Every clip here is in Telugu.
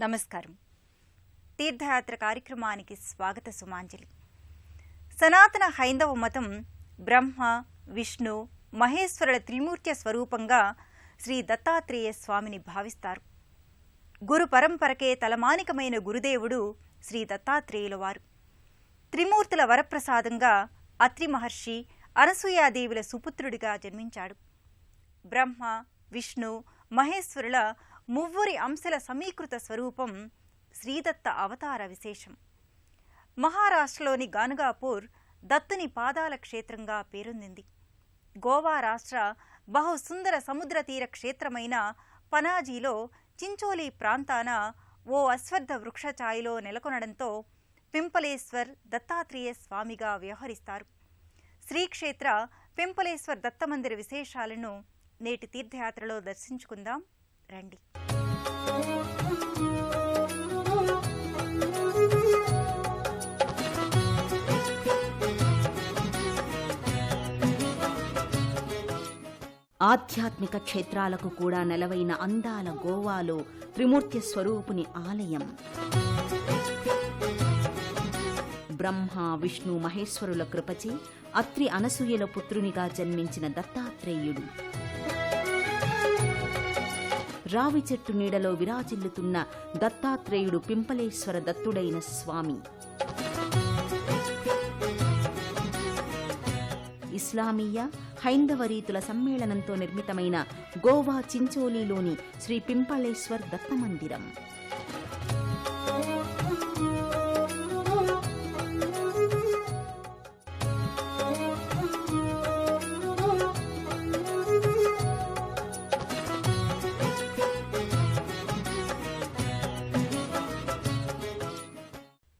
నమస్కారం. తీర్థయాత్ర కార్యక్రమానికి స్వాగత సుమాంజలి. సనాతన హైందవ మతం బ్రహ్మ, విష్ణు, మహేశ్వరుల త్రిమూర్త్య స్వరూపంగా శ్రీ దత్తాత్రేయ స్వామిని భావిస్తారు. గురు పరంపరకే తలమానికమైన గురుదేవుడు శ్రీ దత్తాత్రేయుల వారు. త్రిమూర్తుల వరప్రసాదంగా అత్రి మహర్షి అనసూయాదేవుల సుపుత్రుడిగా జన్మించాడు. బ్రహ్మ, విష్ణు, మహేశ్వరుల మువ్వురి అంశల సమీకృత స్వరూపం శ్రీదత్త అవతార విశేషం. మహారాష్ట్రలోని గానుగాపూర్ దత్తుని పాదాల క్షేత్రంగా పేరొందింది. గోవా రాష్ట్ర బహుసుందర సముద్ర తీర క్షేత్రమైన పనాజీలో చించోలి ప్రాంతాన ఓ అశ్వత్థ వృక్ష ఛాయలో నెలకొనడంతో పింపలేశ్వర్ దత్తాత్రేయ స్వామిగా వ్యవహరిస్తారు. శ్రీక్షేత్ర పింపలేశ్వర్ దత్తమందిర విశేషాలను నేటి తీర్థయాత్రలో దర్శించుకుందాం రండి. ఆధ్యాత్మిక క్షేత్రాలకు కూడా నెలవైన అందాల గోవాలో త్రిమూర్తి స్వరూపుని ఆలయం. బ్రహ్మ, విష్ణు, మహేశ్వరుల కృపచే అత్రి అనసూయల పుత్రునిగా జన్మించిన దత్తాత్రేయుడు రావి చెట్టు నీడలో విరాజిల్లుతున్న దత్తాత్రేయుడు పింపలేశ్వర దత్తుడైన స్వామి. ఇస్లామీయ, హైందవ రీతుల సమ్మేళనంతో నిర్మితమైన గోవా చించోలీలోని శ్రీ పింపళేశ్వర్ దత్తమందిరం.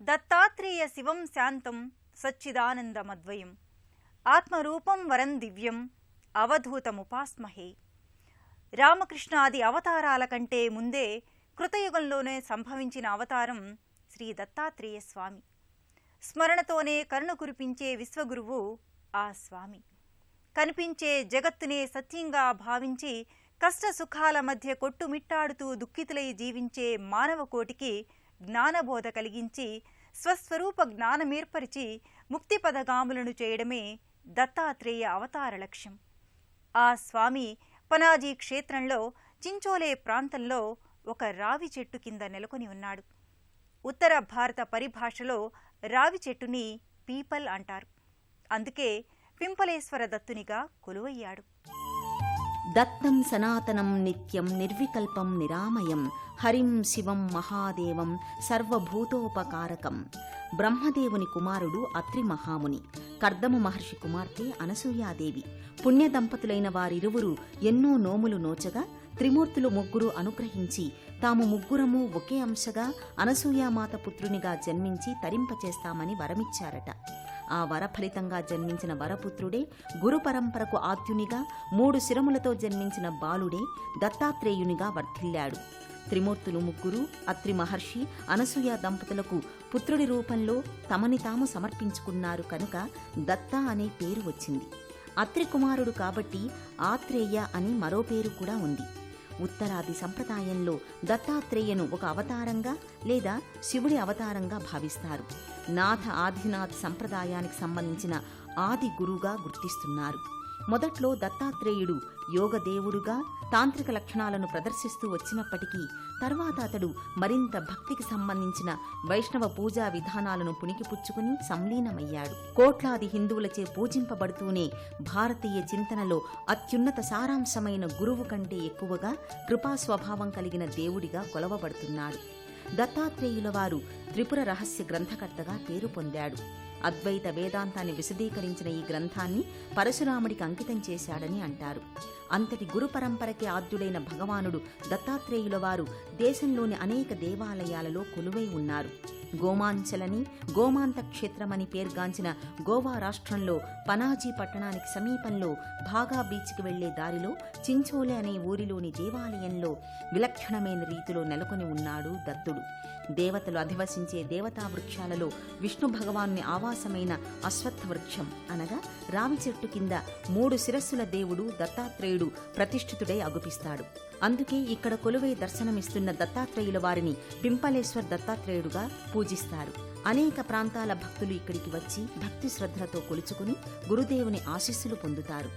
దత్తాత్రేయ శివం శాంతం సచ్చిదానందమద్వయం ఆత్మరూపం వరం దివ్యం అవధూతముపాస్మహే. రామకృష్ణాది అవతారాల కంటే ముందే కృతయుగంలోనే సంభవించిన అవతారం శ్రీ దత్తాత్రేయ స్వామి. స్మరణతోనే కరుణ కురిపించే విశ్వగురువు ఆ స్వామి. కనిపించే జగత్తునే సత్యంగా భావించి కష్ట సుఖాల మధ్య కొట్టుమిట్టాడుతూ దుఃఖితులై జీవించే మానవ కోటికి జ్ఞానబోధ కలిగించి స్వస్వరూప జ్ఞానమేర్పరిచి ముక్తి పదగాములను చేయడమే దత్తాత్రేయ అవతార లక్ష్యం. ఆ స్వామి పనాజీ క్షేత్రంలో చించోలే ప్రాంతంలో ఒక రావి చెట్టు కింద నెలకొని ఉన్నాడు. ఉత్తర భారత పరిభాషలో రావి చెట్టుని పీపల్ అంటారు. అందుకే పింపలేశ్వర దత్తునిగా కొలువయ్యాడు. దత్తం సనాతనం నిత్యం నిర్వికల్పం నిరామయం హరిం శివం మహాదేవం సర్వభూతోపకారకం. బ్రహ్మదేవుని కుమారుడు అత్రి మహాముని, కర్దమ మహర్షి కుమార్తె అనసూయాదేవి. పుణ్య దంపతులైన వారిరువురు ఎన్నో నోములు నోచగా త్రిమూర్తులు ముగ్గురు అనుగ్రహించి తాము ముగ్గురము ఒకే అంశగా అనసూయామాత పుత్రునిగా జన్మించి తరింపచేస్తామని వరమిచ్చారట. ఆ వరఫలితంగా జన్మించిన వరపుత్రుడే గురు పరంపరకు ఆద్యునిగా 3 శిరములతో జన్మించిన బాలుడే దత్తాత్రేయునిగా వర్ధిల్లాడు. త్రిమూర్తులు ముగ్గురు అత్రి మహర్షి, అనసూయ దంపతులకు పుత్రుడి రూపంలో తమని తాము సమర్పించుకున్నారు కనుక దత్త అనే పేరు వచ్చింది. అత్రి కుమారుడు కాబట్టి ఆత్రేయ అని మరో పేరు కూడా ఉంది. ఉత్తరాది సంప్రదాయంలో దత్తాత్రేయను ఒక అవతారంగా లేదా శివుడి అవతారంగా భావిస్తారు. నాథ ఆదినాథ్ సంప్రదాయానికి సంబంధించిన ఆది గురుగా గుర్తిస్తున్నారు. మొదట్లో దత్తాత్రేయుడు యోగదేవుడుగా తాంత్రిక లక్షణాలను ప్రదర్శిస్తూ వచ్చినప్పటికీ తర్వాత అతడు మరింత భక్తికి సంబంధించిన వైష్ణవ పూజా విధానాలను పుణికిపుచ్చుకుని సంలీనమయ్యాడు. కోట్లాది హిందువులచే పూజింపబడుతూనే భారతీయ చింతనలో అత్యున్నత సారాంశమైన గురువు కంటే ఎక్కువగా కృపా స్వభావం కలిగిన దేవుడిగా కొలవబడుతున్నాడు. దత్తాత్రేయుల వారు త్రిపుర రహస్య గ్రంథకర్తగా పేరు పొందాడు. అద్వైత వేదాంతాన్ని విశదీకరించిన ఈ గ్రంథాన్ని పరశురాముడికి అంకితం చేశాడని అంటారు. అంతటి గురు పరంపరకే ఆద్యుడైన భగవానుడు దత్తాత్రేయుల వారు దేశంలోని అనేక దేవాలయాలలో కొలువై ఉన్నారు. గోమాంచలని, గోమాంత క్షేత్రమని పేర్గాంచిన గోవా రాష్ట్రంలో పనాజీ పట్టణానికి సమీపంలో భాగా బీచ్కి వెళ్లే దారిలో చించోలే అనే ఊరిలోని దేవాలయంలో విలక్షణమైన రీతిలో నెలకొని ఉన్నాడు దత్తుడు. దేవతలు అధివసించే దేవతా వృక్షాలలో విష్ణు భగవాన్ని ఆవాసమైన అశ్వత్థ వృక్షం అనగా రావి చెట్టు కింద 3 శిరస్సుల దేవుడు దత్తాత్రేయుడు ప్రతిష్ఠితుడై అగుపిస్తాడు. అందుకే ఇక్కడ కొలువై దర్శనమిస్తున్న దత్తాత్రేయుల వారిని పింపలేశ్వర్ దత్తాత్రేయుడుగా పూజిస్తారు. అనేక ప్రాంతాల భక్తులు ఇక్కడికి వచ్చి భక్తి శ్రద్ధలతో కొలుచుకుని గురుదేవుని ఆశీస్సులు పొందుతారు.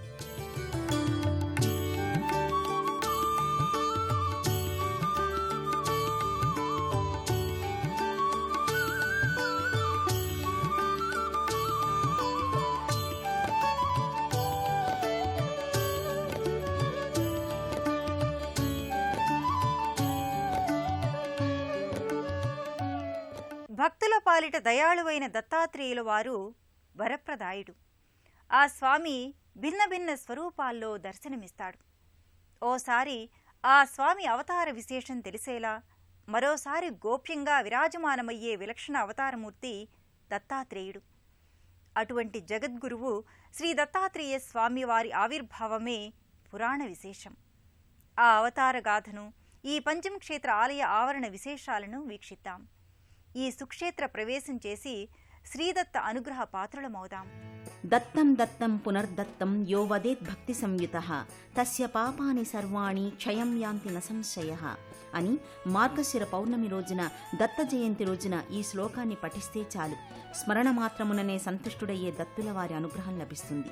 భక్తుల పాలిట దయాళువైన దత్తాత్రేయుల వారు వరప్రదాయుడు. ఆ స్వామి భిన్న భిన్న స్వరూపాల్లో దర్శనమిస్తాడు. ఓసారి ఆ స్వామి అవతార విశేషం తెలిసేలా, మరోసారి గోప్యంగా విరాజమానమయ్యే విలక్షణ అవతారమూర్తి దత్తాత్రేయుడు. అటువంటి జగద్గురువు శ్రీ దత్తాత్రేయ స్వామి వారి ఆవిర్భావమే పురాణ విశేషం. ఆ అవతార గాథను, ఈ పంచమక్షేత్ర ఆలయ ఆవరణ విశేషాలను వీక్షిద్దాం. ఈ సుక్షేత్ర ప్రవేశం చేసి శ్రీదత్త అనుగ్రహ పాత్రులమవుదాం. దత్తం దత్తం పునర్దత్తం యో వదేత్ భక్తి సంయుతః తస్య పాపాని సర్వాణి క్షయం యాంతి న సంశయః అని మార్గశిర పౌర్ణమి రోజున దత్త జయంతి రోజున ఈ శ్లోకాన్ని పఠిస్తే చాలు, స్మరణ మాత్రముననే సంతుష్టుడయ్యే దత్తుల వారి అనుగ్రహం లభిస్తుంది.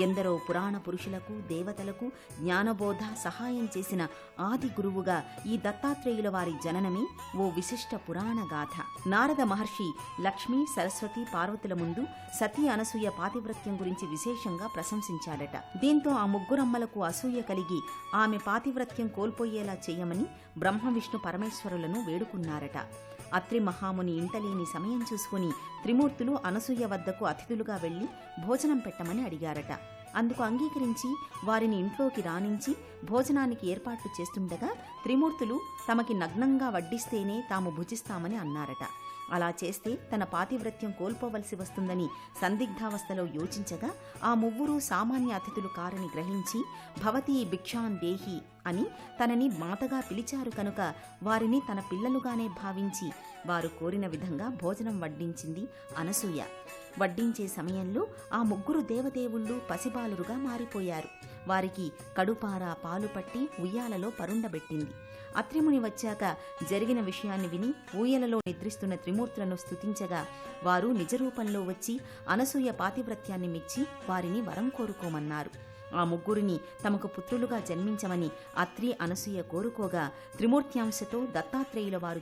ఎందరో పురాణ పురుషులకు, దేవతలకు జ్ఞానబోధ సహాయం చేసిన ఆది గురువుగా ఈ దత్తాత్రేయుల వారి జననమే ఓ విశిష్ట పురాణ గాథ. నారద మహర్షి లక్ష్మీ, సరస్వతి, పార్వతుల ముందు సతీ అనసూయ పాతివ్రత్యం గురించి విశేషంగా ప్రశంసించాడట. దీంతో ఆ ముగ్గురమ్మలకు అసూయ కలిగి ఆమె పాతివ్రత్యం కోల్పోయేలా చేయమని బ్రహ్మ, విష్ణు, పరమేశ్వరులను వేడుకున్నారట. అత్రి మహాముని ఇంటలేని సమయం చూసుకుని త్రిమూర్తులు అనసూయ వద్దకు అతిథులుగా వెళ్లి భోజనం పెట్టమని అడిగారట. అందుకు అంగీకరించి వారిని ఇంట్లోకి రానించి భోజనానికి ఏర్పాట్లు చేస్తుండగా త్రిమూర్తులు తమకి నగ్నంగా వడ్డిస్తేనే తాము భుజిస్తామని అన్నారట. అలా చేస్తే తన పాతివ్రత్యం కోల్పోవలసి వస్తుందని సందిగ్ధావస్థలో యోచించగా ఆ ముగ్గురు సామాన్య అతిథులు కారని గ్రహించి భవతీ భిక్షాన్ దేహి అని తనని మాతగా పిలిచారు కనుక వారిని తన పిల్లలుగానే భావించి వారు కోరిన విధంగా భోజనం వడ్డించింది అనసూయ. వడ్డించే సమయంలో ఆ ముగ్గురు దేవదేవుళ్ళు పసిబాలురుగా మారిపోయారు. వారికి కడుపార పాలు పట్టి ఉయ్యాలలో పరుండబెట్టింది. అత్రిముని వచ్చాక జరిగిన విషయాన్ని విని ఊయలలో నిద్రిస్తున్న త్రిమూర్తులను స్తుతించగా వారు నిజరూపంలో వచ్చి అనసూయ పాతివ్రత్యాన్ని మెచ్చి వారిని వరం కోరుకోమన్నారు. ఆ ముగ్గురిని తమకు పుత్రులుగా జన్మించమని అత్రి, అనసూయ కోరుకోగా త్రిమూర్త్యాంశతో దత్తాత్రేయుల వారు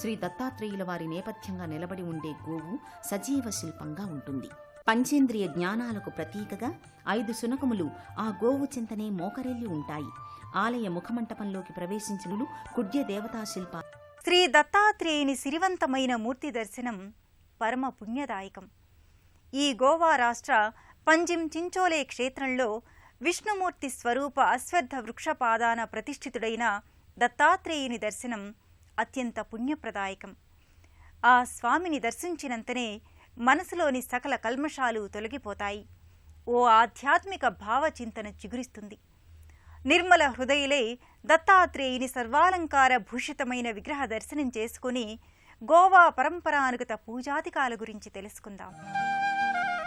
శ్రీ దత్తాత్రేయుల వారి నేపథ్యంగా నిలబడి ఉండే గోవు సజీవ శిల్పంగా ఉంటుంది. పంచేంద్రియ జ్ఞానాలకు ప్రతీకగా 5 శునకములు ఆ గోవు చింతనే మోకరెల్లి ఉంటాయి. ఆలయ ముఖమంటపంలోకి ప్రవేశించిన కుడ్య దేవతా శిల్ప శ్రీ దత్తాత్రేయుని సిరివంతమైన మూర్తి దర్శనం పరమ పుణ్యదాయకం. ఈ గోవా రాష్ట్ర పంజిమ్ చించోలే క్షేత్రంలో విష్ణుమూర్తి స్వరూప అశ్వత్థ వృక్షపాదాన ప్రతిష్ఠితుడైన దత్తాత్రేయుని దర్శనం అత్యంత పుణ్యప్రదాయకం. ఆ స్వామిని దర్శించినంతనే మనసులోని సకల కల్మషాలు తొలగిపోతాయి. ఓ ఆధ్యాత్మిక భావచింతన చిగురిస్తుంది. నిర్మల హృదయులై దత్తాత్రేయుని సర్వాలంకార భూషితమైన విగ్రహ దర్శనం చేసుకుని గోవా పరంపరానుగత పూజాధికాల గురించి తెలుసుకుందాం.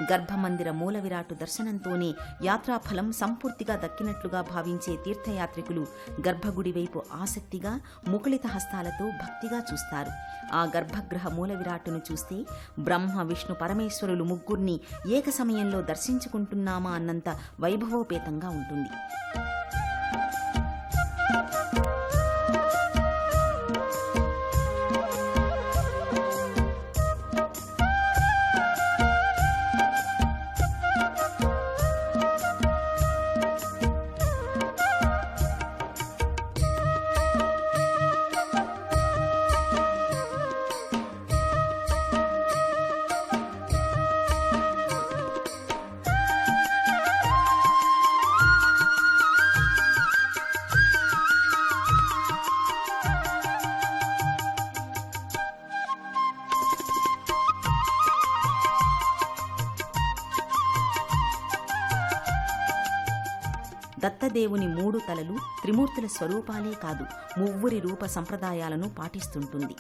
గర్భమందిర మూల విరాటు దర్శనంతోనే యాత్రాఫలం సంపూర్తిగా దక్కినట్లుగా భావించే తీర్థయాత్రికులు గర్భగుడి వైపు ఆసక్తిగా ముకుళిత హస్తాలతో భక్తిగా చూస్తారు. ఆ గర్భగృహ మూల విరాటును చూస్తే బ్రహ్మ, విష్ణు, పరమేశ్వరులు ముగ్గురిని ఏక సమయంలో దర్శించుకుంటున్నామా అన్నంత వైభవోపేతంగా ఉంటుంది. దత్తదేవుని 3 తలలు త్రిమూర్తుల స్వరూపాలే కాదు, మువ్వురి రూప సంప్రదాయాలను పాటిస్తుంటుంది.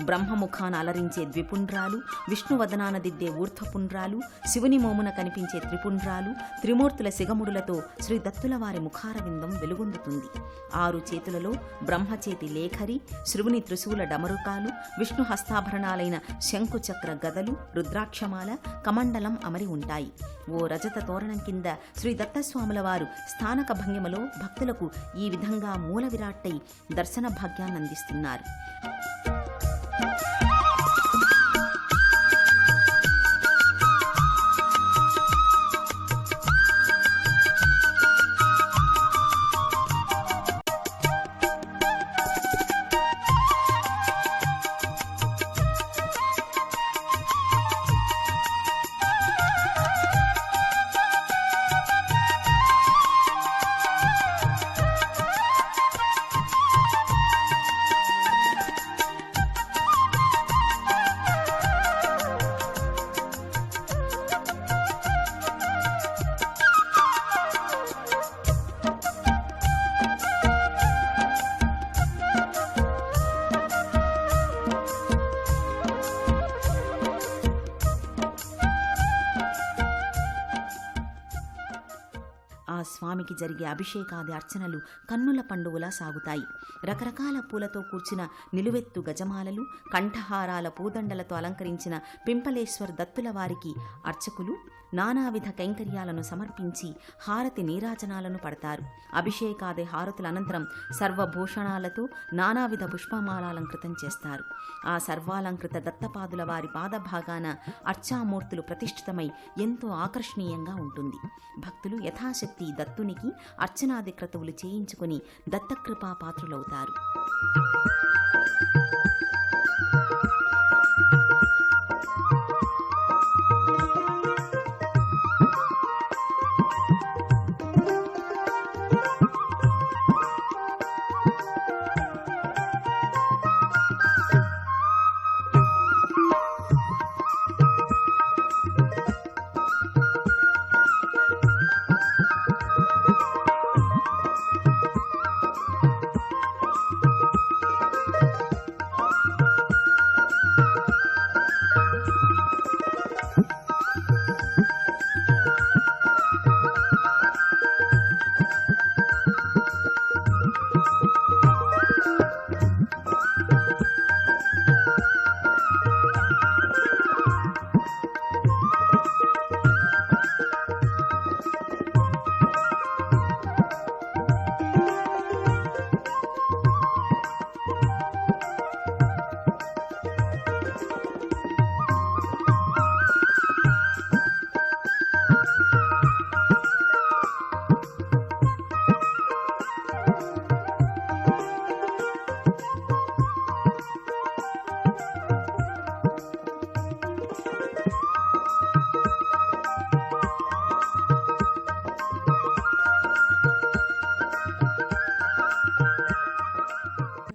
బ్రహ్మముఖాన అలరించే ద్విపుండ్రాలు, విష్ణువదనాన దిద్దే ఊర్ధ్వపుండ్రాలు, శివుని మోమున కనిపించే త్రిపుండ్రాలు, త్రిమూర్తుల సిగముడులతో శ్రీ దత్తుల వారి ముఖారవిందం వెలుగొందుతుంది. 6 చేతులలో బ్రహ్మచేతి లేఖరి, శివుని త్రిశూల డమరుకాలు, విష్ణు హస్తాభరణాలైన శంకుచక్ర గదలు, రుద్రాక్షమాల, కమండలం అమరి ఉంటాయి. ఓ రజత తోరణం కింద శ్రీ దత్తస్వాముల వారు స్థానక భంగిమలో భక్తులకు ఈ విధంగా మూల విరాట్టై దర్శన భాగ్యాన్ని అందిస్తున్నారు. ఆ స్వామికి జరిగే అభిషేకాది అర్చనలు కన్నుల పండుగలా సాగుతాయి. రకరకాల పూలతో కూర్చిన నిలువెత్తు గజమాలలు, కంఠహారాల పూదండలతో అలంకరించిన పింపలేశ్వర్ దత్తుల వారికి అర్చకులు నానావిధ కైంకర్యాలను సమర్పించి హారతి నీరాజనాలను పడతారు. అభిషేకాది హారతుల అనంతరం సర్వభూషణాలతో నానావిధ పుష్పమాలాలంకృతం చేస్తారు. ఆ సర్వాలంకృత దత్తపాదుల వారి పాదభాగాన అర్చామూర్తులు ప్రతిష్ఠితమై ఎంతో ఆకర్షణీయంగా ఉంటుంది. భక్తులు యథాశక్తి దత్తునికి అర్చనాది క్రతువులు చేయించుకుని దత్తకృపా పాత్రులవుతారు.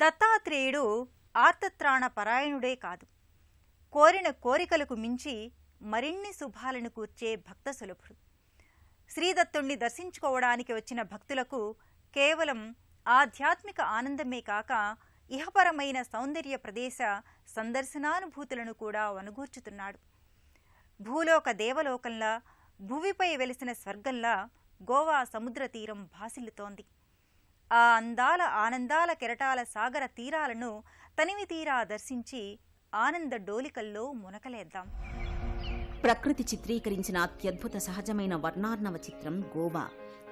దత్తాత్రేయుడు ఆర్తత్రాణ పరాయణుడే కాదు, కోరిన కోరికలకు మించి మరిన్ని శుభాలను కూర్చే భక్త సులభుడు. శ్రీదత్తుణ్ణి దర్శించుకోవడానికి వచ్చిన భక్తులకు కేవలం ఆధ్యాత్మిక ఆనందమే కాక ఇహపరమైన సౌందర్య ప్రదేశ సందర్శనానుభూతులను కూడా వనగూర్చుతున్నాడు. భూలోక దేవలోకంలా, భువిపై వెలిసిన స్వర్గంలా గోవా సముద్ర తీరం భాసిల్లుతోంది. ఆ అందాల ఆనందాల కెరటాల సాగర తీరాలను తనివి తీరా దర్శించి ఆనంద డోలికల్లో మునకలేద్దాం. ప్రకృతి చిత్రీకరించిన అత్యద్భుత సహజమైన వర్ణార్ణవ చిత్రం గోవా.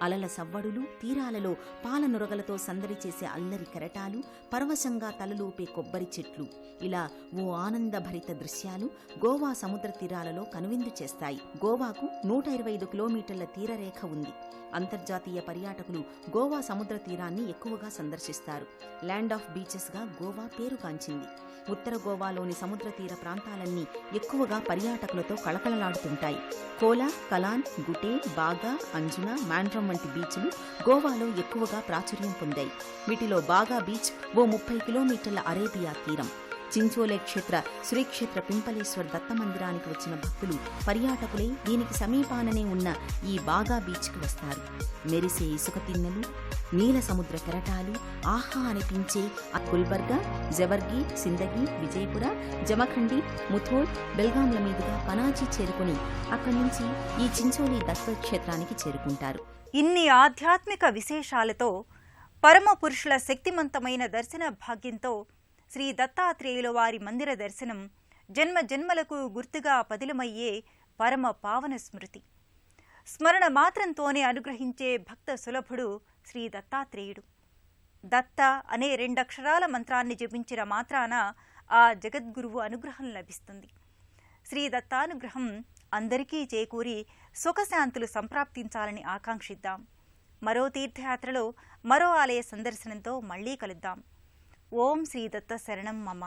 అలల సవ్వడులు, తీరాలలో పాలనురగలతో సందడి చేసే అల్లరి కెరటాలు, పరవశంగా తలలూపే కొబ్బరి చెట్లు, ఇలా ఓ ఆనందభరిత దృశ్యాలు గోవా సముద్ర తీరాలలో కనువిందు చేస్తాయి. గోవాకు 125 కిలోమీటర్ల తీరరేఖ ఉంది. అంతర్జాతీయ పర్యాటకులు గోవా సముద్ర తీరాన్ని ఎక్కువగా సందర్శిస్తారు. ల్యాండ్ ఆఫ్ బీచెస్గా గోవా పేరుగాంచింది. ఉత్తర గోవాలోని సముద్ర తీర ప్రాంతాలన్నీ ఎక్కువగా పర్యాటకులతో కళకళలాడుతుంటాయి. కోలా, కలాన్, గుటే, బాగా, అంజునా, మాండ్రం వంటి బీచ్లు గోవాలో ఎక్కువగా ప్రాచుర్యం పొందాయి. వీటిలో బాగా బీచ్ ఓ 30 కిలోమీటర్ల అరేబియా తీరం. చించోలే క్షేత్ర శ్రీక్షేత్ర పింపలేశ్వర్ దత్త మందిరానికి వచ్చిన భక్తులు పర్యాటకులై దీనికి సమీపాననే ఉన్న ఈ బాగా బీచ్కి వస్తారు. మెరిసే ఇసుక తిన్నెలు, నీల సముద్ర కెరటాలు ఆహా అనిపించే గుల్బర్గా, జవర్గి, సిందగి, విజయపుర, జమఖండి, ముథోల్, బెల్గాంల మీదుగా పనాజీ చేరుకుని అక్కడి నుంచి ఈ చించోలి దత్తక్షేత్రానికి చేరుకుంటారు. ఇన్ని ఆధ్యాత్మిక విశేషాలతో పరమ పురుషుల శక్తిమంతమైన దర్శన భాగ్యంతో శ్రీ దత్తాత్రేయుల వారి మందిర దర్శనం జన్మ జన్మలకు గుర్తుగా పదిలమయ్యే పరమ పావన స్మృతి. స్మరణ మాత్రంతోనే అనుగ్రహించే భక్త సులభుడు శ్రీ దత్తాత్రేయుడు. దత్త అనే 2 అక్షరాల మంత్రాన్ని జపించిన మాత్రాన ఆ జగద్గురువు అనుగ్రహం లభిస్తుంది. శ్రీ దత్తానుగ్రహం అందరికీ చేకూరి సుఖశాంతులు సంప్రాప్తించాలని ఆకాంక్షిద్దాం. మరో తీర్థయాత్రలో మరో ఆలయ సందర్శనంతో మళ్లీ కలుద్దాం. ఓం శ్రీ దత్త శరణం మమ.